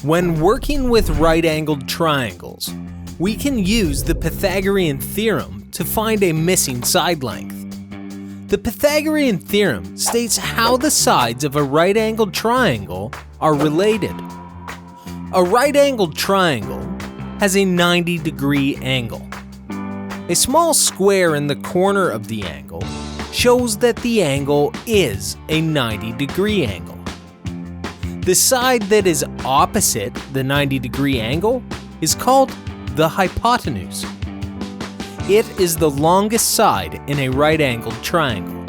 When working with right-angled triangles, we can use the Pythagorean Theorem to find a missing side length. The Pythagorean Theorem states how the sides of a right-angled triangle are related. A right-angled triangle has a 90-degree angle. A small square in the corner of the angle shows that the angle is a 90-degree angle. The side that is opposite the 90-degree angle is called the hypotenuse. It is the longest side in a right-angled triangle.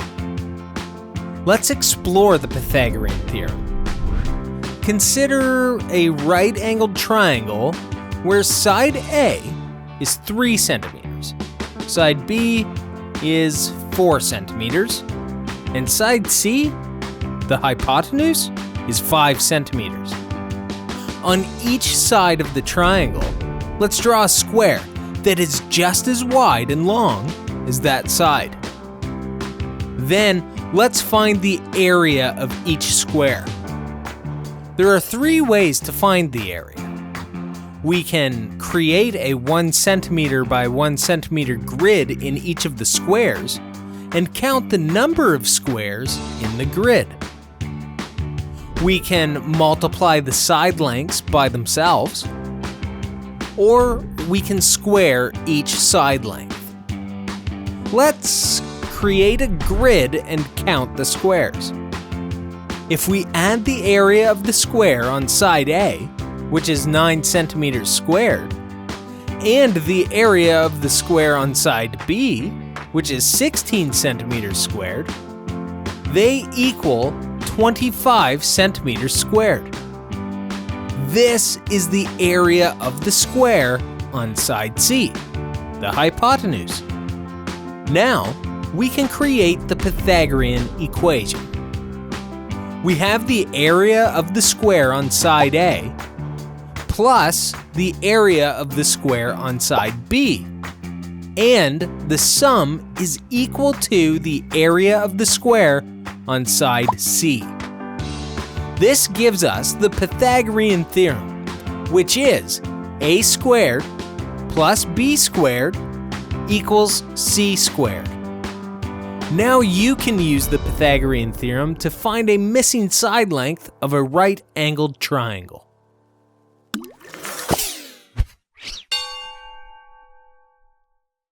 Let's explore the Pythagorean Theorem. Consider a right-angled triangle where side A is 3 centimeters, side B is 4 centimeters, and side C, the hypotenuse, is 5 centimeters. On each side of the triangle, let's draw a square that is just as wide and long as that side. Then, let's find the area of each square. There are 3 ways to find the area. We can create a 1 centimeter by 1 centimeter grid in each of the squares and count the number of squares in the grid. We can multiply the side lengths by themselves, or we can square each side length. Let's create a grid and count the squares. If we add the area of the square on side A, which is 9 centimeters squared, and the area of the square on side B, which is 16 centimeters squared, they equal 25 centimeters squared. This is the area of the square on side C, the hypotenuse. Now, we can create the Pythagorean equation. We have the area of the square on side A plus the area of the square on side B, and the sum is equal to the area of the square on side C. This gives us the Pythagorean Theorem, which is a squared plus b squared equals c squared. Now you can use the Pythagorean Theorem to find a missing side length of a right-angled triangle.